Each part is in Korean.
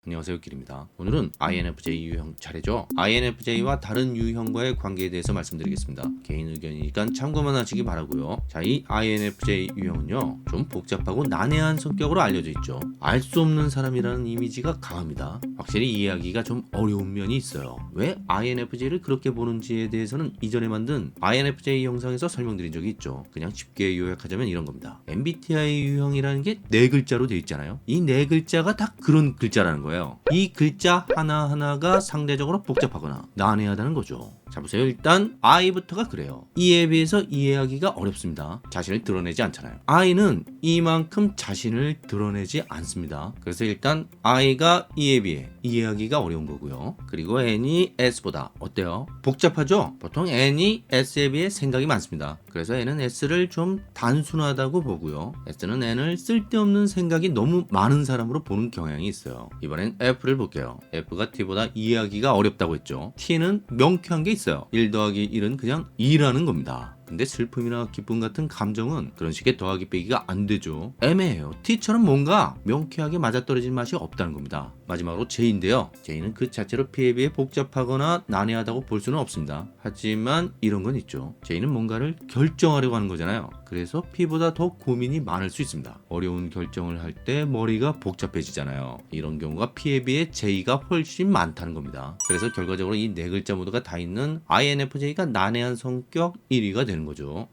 안녕하세요, 길입니다. 오늘은 INFJ 유형 차례죠. INFJ와 다른 유형과의 관계에 대해서 말씀드리겠습니다. 개인 의견이니까 참고만 하시기 바라고요. 자, 이 INFJ 유형은요, 좀 복잡하고 난해한 성격으로 알려져 있죠. 알 수 없는 사람이라는 이미지가 강합니다. 확실히 이해하기가 좀 어려운 면이 있어요. 왜 INFJ를 그렇게 보는지에 대해서는 이전에 만든 INFJ 영상에서 설명드린 적이 있죠. 그냥 쉽게 요약하자면 이런 겁니다. MBTI 유형이라는 게 네 글자로 되어 있잖아요. 이 네 글자가 다 그런 글자라는 거예요. 이 글자 하나하나가 상대적으로 복잡하거나 난해하다는 거죠. 자, 보세요. 일단 I부터가 그래요. E에 비해서 이해하기가 어렵습니다. 자신을 드러내지 않잖아요. I는 이만큼 자신을 드러내지 않습니다. 그래서 일단 I가 E에 비해 이해하기가 어려운 거고요. 그리고 N이 S보다 어때요? 복잡하죠? 보통 N이 S에 비해 생각이 많습니다. 그래서 N은 S를 좀 단순하다고 보고요. S는 N을 쓸데없는 생각이 너무 많은 사람으로 보는 경향이 있어요. 이번엔 F를 볼게요. F가 T보다 이해하기가 어렵다고 했죠. T는 명쾌한 게 있어요. 1 더하기 1은 그냥 2라는 겁니다. 근데 슬픔이나 기쁨 같은 감정은 그런 식의 더하기 빼기가 안 되죠. 애매해요. T처럼 뭔가 명쾌하게 맞아떨어진 맛이 없다는 겁니다. 마지막으로 J인데요. J는 그 자체로 P에 비해 복잡하거나 난해하다고 볼 수는 없습니다. 하지만 이런 건 있죠. J는 뭔가를 결정하려고 하는 거잖아요. 그래서 P보다 더 고민이 많을 수 있습니다. 어려운 결정을 할 때 머리가 복잡해지잖아요. 이런 경우가 P에 비해 J가 훨씬 많다는 겁니다. 그래서 결과적으로 이 네 글자 모두가 다 있는 INFJ가 난해한 성격 1위가 되는 거죠.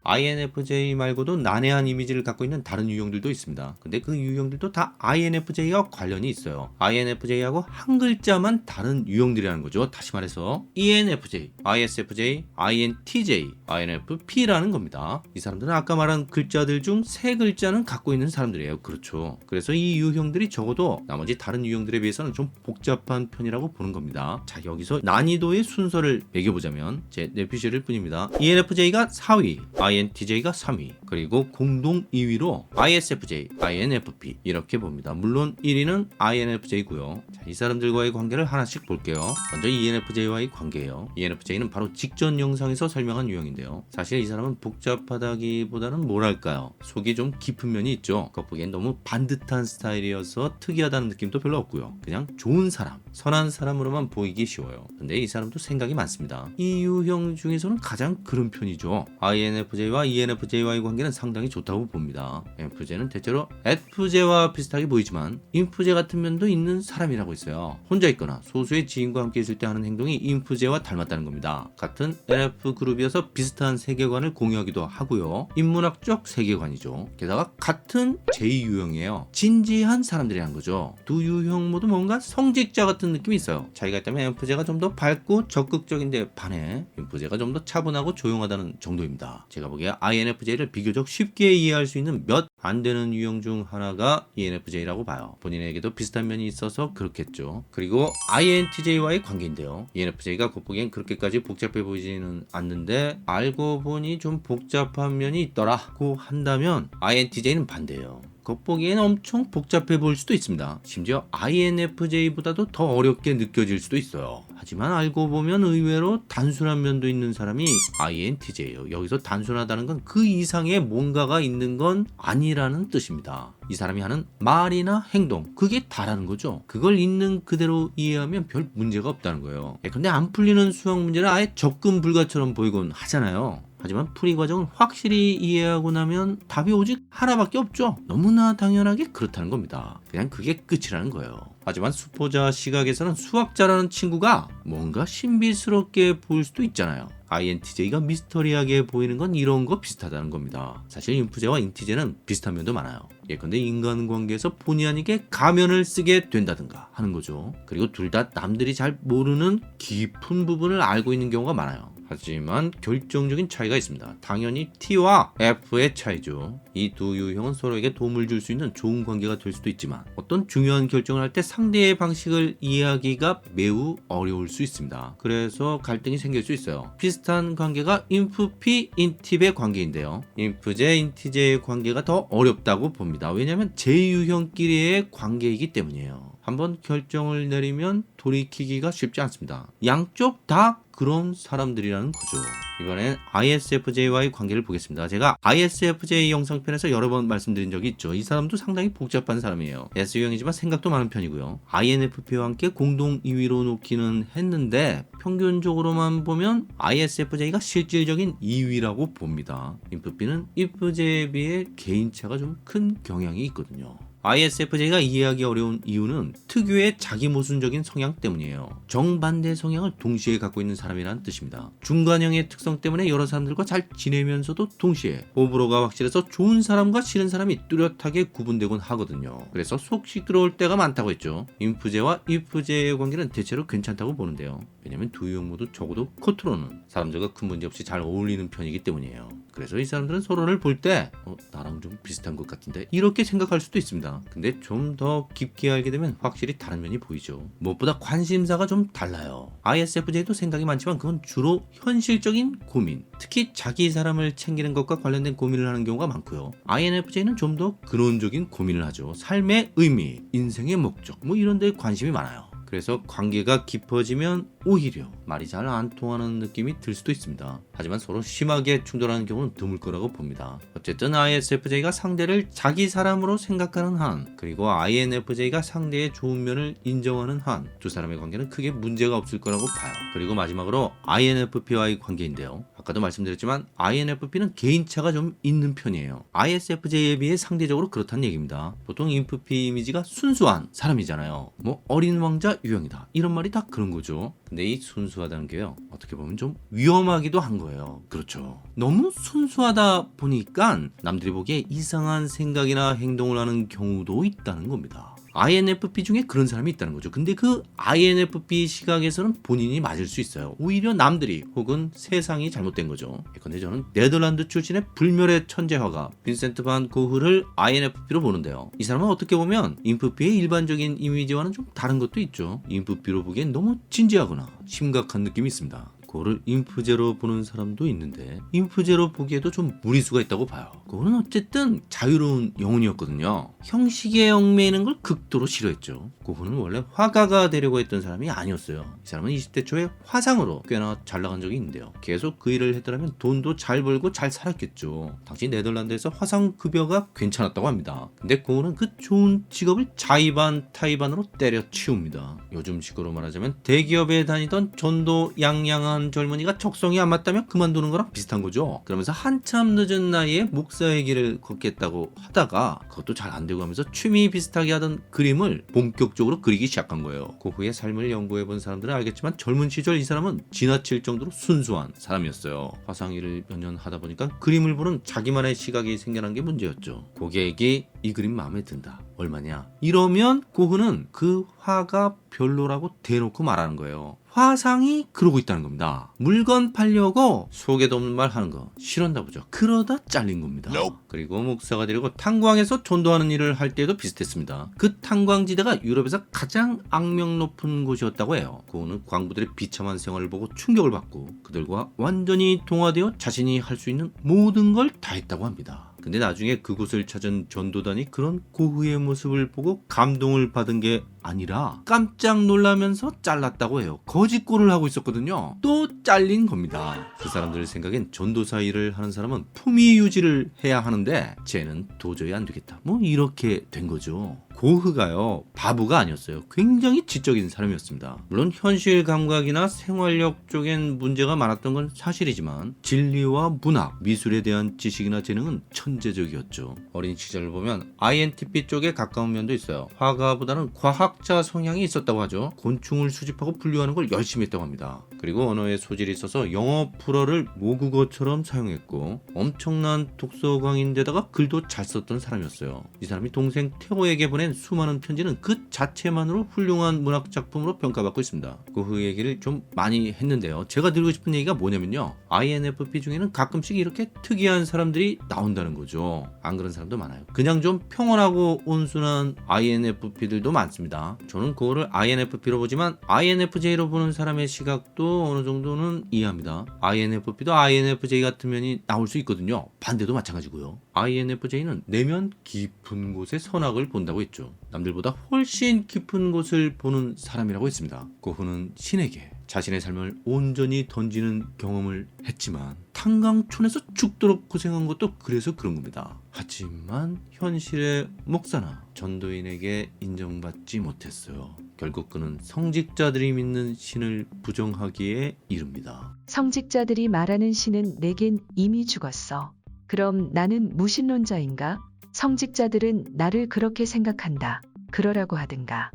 INFJ 말고도 난해한 이미지를 갖고 있는 다른 유형들도 있습니다. 근데 그 유형들도 다 INFJ와 관련이 있어요. INFJ하고 한 글자만 다른 유형들이라는 거죠. 다시 말해서 ENFJ, ISFJ, INTJ, INFP라는 겁니다. 이 사람들은 아까 말한 글자들 중 세 글자는 갖고 있는 사람들이에요. 그렇죠. 그래서 이 유형들이 적어도 나머지 다른 유형들에 비해서는 좀 복잡한 편이라고 보는 겁니다. 자, 여기서 난이도의 순서를 매겨보자면 제 내피셜일 뿐입니다. ENFJ가 4위, INTJ가 3위, 그리고 공동 2위로 ISFJ, INFP 이렇게 봅니다. 물론 1위는 INFJ고요. 자, 이 사람들과의 관계를 하나씩 볼게요. 먼저 ENFJ와의 관계예요. ENFJ는 바로 직전 영상에서 설명한 유형인데요. 사실 이 사람은 복잡하다기보다는 뭐랄까요, 속이 좀 깊은 면이 있죠. 겉보기엔 너무 반듯한 스타일이어서 특이하다는 느낌도 별로 없고요. 그냥 좋은 사람, 선한 사람으로만 보이기 쉬워요. 근데 이 사람도 생각이 많습니다. 이 유형 중에서는 가장 그런 편이죠. INFJ와 ENFJ와의 관계는 상당히 좋다고 봅니다. INFJ는 대체로 FJ와 비슷하게 보이지만 INFJ 같은 면도 있는 사람이라고 있어요. 혼자 있거나 소수의 지인과 함께 있을 때 하는 행동이 INFJ와 닮았다는 겁니다. 같은 NF그룹이어서 비슷한 세계관을 공유하기도 하고요. 인문학적 세계관이죠. 게다가 같은 J유형이에요. 진지한 사람들이란 거죠. 두 유형 모두 뭔가 성직자 같은 느낌이 있어요. 차이가 있다면 INFJ가 좀 더 밝고 적극적인데 반해 INFJ가 좀 더 차분하고 조용하다는 정도입니다. 제가 보기에 INFJ를 비교적 쉽게 이해할 수 있는 몇 안 되는 유형 중 하나가 ENFJ라고 봐요. 본인에게도 비슷한 면이 있어서 그렇겠죠. 그리고 INTJ와의 관계인데요. ENFJ가 겉보기엔 그렇게까지 복잡해 보이지는 않는데 알고 보니 좀 복잡한 면이 있더라고 한다면 INTJ는 반대예요. 겉보기엔 엄청 복잡해 보일 수도 있습니다. 심지어 INFJ보다도 더 어렵게 느껴질 수도 있어요. 하지만 알고 보면 의외로 단순한 면도 있는 사람이 INTJ예요. 여기서 단순하다는 건 그 이상의 뭔가가 있는 건 아니라는 뜻입니다. 이 사람이 하는 말이나 행동, 그게 다라는 거죠. 그걸 있는 그대로 이해하면 별 문제가 없다는 거예요. 근데 안 풀리는 수학 문제는 아예 접근 불가처럼 보이곤 하잖아요. 하지만 풀이 과정을 확실히 이해하고 나면 답이 오직 하나밖에 없죠. 너무나 당연하게 그렇다는 겁니다. 그냥 그게 끝이라는 거예요. 하지만 수포자 시각에서는 수학자라는 친구가 뭔가 신비스럽게 보일 수도 있잖아요. INTJ가 미스터리하게 보이는 건 이런 거 비슷하다는 겁니다. 사실 INFJ와 INTJ는 비슷한 면도 많아요. 예컨대 인간관계에서 본의 아니게 가면을 쓰게 된다든가 하는 거죠. 그리고 둘 다 남들이 잘 모르는 깊은 부분을 알고 있는 경우가 많아요. 하지만 결정적인 차이가 있습니다. 당연히 T와 F의 차이죠. 이 두 유형은 서로에게 도움을 줄 수 있는 좋은 관계가 될 수도 있지만 어떤 중요한 결정을 할 때 상대의 방식을 이해하기가 매우 어려울 수 있습니다. 그래서 갈등이 생길 수 있어요. 비슷한 관계가 INFP, INTP의 관계인데요. INFJ, INTJ의 관계가 더 어렵다고 봅니다. 왜냐하면 J유형끼리의 관계이기 때문이에요. 한번 결정을 내리면 돌이키기가 쉽지 않습니다. 양쪽 다 그런 사람들이라는 거죠. 이번엔 ISFJ와의 관계를 보겠습니다. 제가 ISFJ 영상편에서 여러 번 말씀드린 적이 있죠. 이 사람도 상당히 복잡한 사람이에요. S유형이지만 생각도 많은 편이고요. INFP와 함께 공동 2위로 놓기는 했는데 평균적으로만 보면 ISFJ가 실질적인 2위라고 봅니다. INFP는 INFJ에 비해 개인차가 좀 큰 경향이 있거든요. ISFJ가 이해하기 어려운 이유는 특유의 자기 모순적인 성향 때문이에요. 정반대 성향을 동시에 갖고 있는 사람이라는 뜻입니다. 중간형의 특성 때문에 여러 사람들과 잘 지내면서도 동시에 호불호가 확실해서 좋은 사람과 싫은 사람이 뚜렷하게 구분되곤 하거든요. 그래서 속 시끄러울 때가 많다고 했죠. 인프제와 이프제의 관계는 대체로 괜찮다고 보는데요. 왜냐면 두 유형 모두 적어도 겉으로는 사람들과 큰 문제 없이 잘 어울리는 편이기 때문이에요. 그래서 이 사람들은 서로를 볼 때 나랑 좀 비슷한 것 같은데 이렇게 생각할 수도 있습니다. 근데 좀 더 깊게 알게 되면 확실히 다른 면이 보이죠. 무엇보다 관심사가 좀 달라요. ISFJ도 생각이 많지만 그건 주로 현실적인 고민, 특히 자기 사람을 챙기는 것과 관련된 고민을 하는 경우가 많고요. INFJ는 좀 더 근원적인 고민을 하죠. 삶의 의미, 인생의 목적 이런 데 관심이 많아요. 그래서 관계가 깊어지면 오히려 말이 잘 안 통하는 느낌이 들 수도 있습니다. 하지만 서로 심하게 충돌하는 경우는 드물 거라고 봅니다. 어쨌든 ISFJ가 상대를 자기 사람으로 생각하는 한, 그리고 INFJ가 상대의 좋은 면을 인정하는 한, 두 사람의 관계는 크게 문제가 없을 거라고 봐요. 그리고 마지막으로 INFP와의 관계인데요. 아까도 말씀드렸지만 INFP는 개인차가 좀 있는 편이에요. ISFJ에 비해 상대적으로 그렇다는 얘기입니다. 보통 INFP 이미지가 순수한 사람이잖아요. 어린 왕자 유형이다 이런 말이 다 그런 거죠. 근데 이 순수하다는 게요, 어떻게 보면 좀 위험하기도 한 거예요. 그렇죠. 너무 순수하다 보니까 남들이 보기에 이상한 생각이나 행동을 하는 경우도 있다는 겁니다. INFP 중에 그런 사람이 있다는 거죠. 근데 그 INFP 시각에서는 본인이 맞을 수 있어요. 오히려 남들이 혹은 세상이 잘못된 거죠. 근데 저는 네덜란드 출신의 불멸의 천재 화가 빈센트 반 고흐를 INFP로 보는데요. 이 사람은 어떻게 보면 INFP의 일반적인 이미지와는 좀 다른 것도 있죠. INFP로 보기엔 너무 진지하거나 심각한 느낌이 있습니다. 그거를 인프제로 보는 사람도 있는데 인프제로 보기에도 좀 무리수가 있다고 봐요. 그거는 어쨌든 자유로운 영혼이었거든요. 형식에 얽매이는 걸 극도로 싫어했죠. 그분은 원래 화가가 되려고 했던 사람이 아니었어요. 이 사람은 20대 초에 화상으로 꽤나 잘 나간 적이 있는데요. 계속 그 일을 했더라면 돈도 잘 벌고 잘 살았겠죠. 당시 네덜란드에서 화상 급여가 괜찮았다고 합니다. 근데 그분은 그 좋은 직업을 자의반 타의반으로 때려치웁니다. 요즘 식으로 말하자면 대기업에 다니던 전도 양양한 젊은이가 적성이 안 맞다면 그만두는 거랑 비슷한 거죠. 그러면서 한참 늦은 나이에 목사의 길을 걷겠다고 하다가 그것도 잘 안 되고 하면서 취미 비슷하게 하던 그림을 본격적으로 그리기 시작한 거예요. 그 후에 삶을 연구해본 사람들은 알겠지만 젊은 시절 이 사람은 지나칠 정도로 순수한 사람이었어요. 화상 일을 몇 년 하다 보니까 그림을 보는 자기만의 시각이 생겨난 게 문제였죠. 고객이 이 그림 마음에 든다. 얼마냐? 이러면 고흐는 그 화가 별로라고 대놓고 말하는 거예요. 화상이 그러고 있다는 겁니다. 물건 팔려고 속에도 없는 말 하는 거 싫었나 보죠. 그러다 잘린 겁니다. 그리고 목사가 되려고 탄광에서 전도하는 일을 할 때도 비슷했습니다. 그 탄광지대가 유럽에서 가장 악명 높은 곳이었다고 해요. 그거는 광부들의 비참한 생활을 보고 충격을 받고 그들과 완전히 동화되어 자신이 할 수 있는 모든 걸 다 했다고 합니다. 근데 나중에 그곳을 찾은 전도단이 그런 고흐의 모습을 보고 감동을 받은 게 아니라 깜짝 놀라면서 잘랐다고 해요. 거짓골을 하고 있었거든요. 또 잘린 겁니다. 그 사람들 생각엔 전도사 일을 하는 사람은 품위 유지를 해야 하는데 쟤는 도저히 안 되겠다. 이렇게 된 거죠. 고흐가요, 바보가 아니었어요. 굉장히 지적인 사람이었습니다. 물론 현실 감각이나 생활력 쪽엔 문제가 많았던 건 사실이지만 진리와 문학, 미술에 대한 지식이나 재능은 천재적이었죠. 어린 시절을 보면 INTP 쪽에 가까운 면도 있어요. 화가보다는 과학자 성향이 있었다고 하죠. 곤충을 수집하고 분류하는 걸 열심히 했다고 합니다. 그리고 언어에 소질이 있어서 영어 불어를 모국어처럼 사용했고 엄청난 독서광인데다가 글도 잘 썼던 사람이었어요. 이 사람이 동생 태호에게 보낸 수많은 편지는 그 자체만으로 훌륭한 문학 작품으로 평가받고 있습니다. 그 얘기를 좀 많이 했는데요. 제가 드리고 싶은 얘기가 뭐냐면요, INFP 중에는 가끔씩 이렇게 특이한 사람들이 나온다는 거죠. 안 그런 사람도 많아요. 그냥 좀 평온하고 온순한 INFP들도 많습니다. 저는 그거를 INFP로 보지만 INFJ로 보는 사람의 시각도 어느 정도는 이해합니다. INFP도 INFJ 같은 면이 나올 수 있거든요. 반대도 마찬가지고요. INFJ는 내면 깊은 곳의 선악을 본다고 했죠. 남들보다 훨씬 깊은 곳을 보는 사람이라고 했습니다. 고흐는 신에게 자신의 삶을 온전히 던지는 경험을 했지만 탄광촌에서 죽도록 고생한 것도 그래서 그런 겁니다. 하지만 현실의 목사나 전도인에게 인정받지 못했어요. 결국 그는 성직자들이 믿는 신을 부정하기에 이릅니다. 성직자들이 말하는 신은 내겐 이미 죽었어. 그럼 나는 무신론자인가? 성직자들은 나를 그렇게 생각한다. 그러라고 하든가.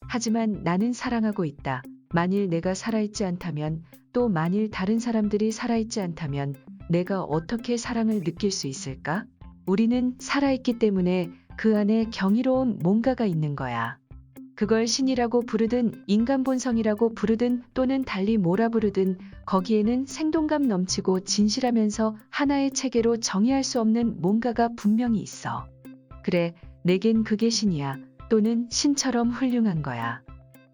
하지만 나는 사랑하고 있다. 만일 내가 살아있지 않다면, 또 만일 다른 사람들이 살아있지 않다면 내가 어떻게 사랑을 느낄 수 있을까? 우리는 살아있기 때문에 그 안에 경이로운 뭔가가 있는 거야. 그걸 신이라고 부르든 인간 본성이라고 부르든 또는 달리 뭐라 부르든 거기에는 생동감 넘치고 진실하면서 하나의 체계로 정의할 수 없는 뭔가가 분명히 있어. 그래, 내겐 그게 신이야. 또는 신처럼 훌륭한 거야.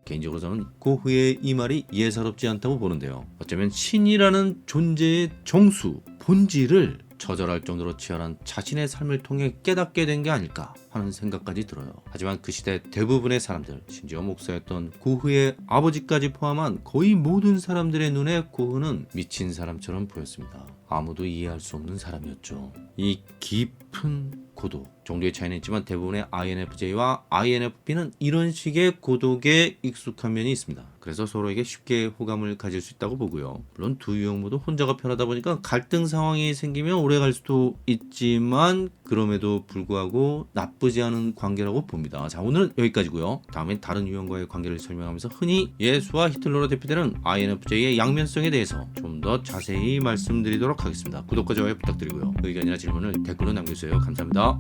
개인적으로 저는 고흐의 이 말이 예사롭지 않다고 보는데요. 어쩌면 신이라는 존재의 정수, 본질을 처절할 정도로 치열한 자신의 삶을 통해 깨닫게 된 게 아닐까 하는 생각까지 들어요. 하지만 그 시대 대부분의 사람들, 심지어 목사였던 고흐의 아버지까지 포함한 거의 모든 사람들의 눈에 고흐는 미친 사람처럼 보였습니다. 아무도 이해할 수 없는 사람이었죠. 이 깊은 고독, 정도의 차이는 있지만 대부분의 INFJ와 INFP는 이런 식의 고독에 익숙한 면이 있습니다. 그래서 서로에게 쉽게 호감을 가질 수 있다고 보고요. 물론 두 유형 모두 혼자가 편하다 보니까 갈등 상황이 생기면 오래 갈 수도 있지만 그럼에도 불구하고 나쁘지 않은 관계라고 봅니다. 자, 오늘은 여기까지고요. 다음엔 다른 유형과의 관계를 설명하면서 흔히 예수와 히틀러로 대표되는 INFJ의 양면성에 대해서 좀 더 자세히 말씀드리도록 하겠습니다. 구독과 좋아요 부탁드리고요. 의견이나 질문을 댓글로 남겨주세요. 감사합니다.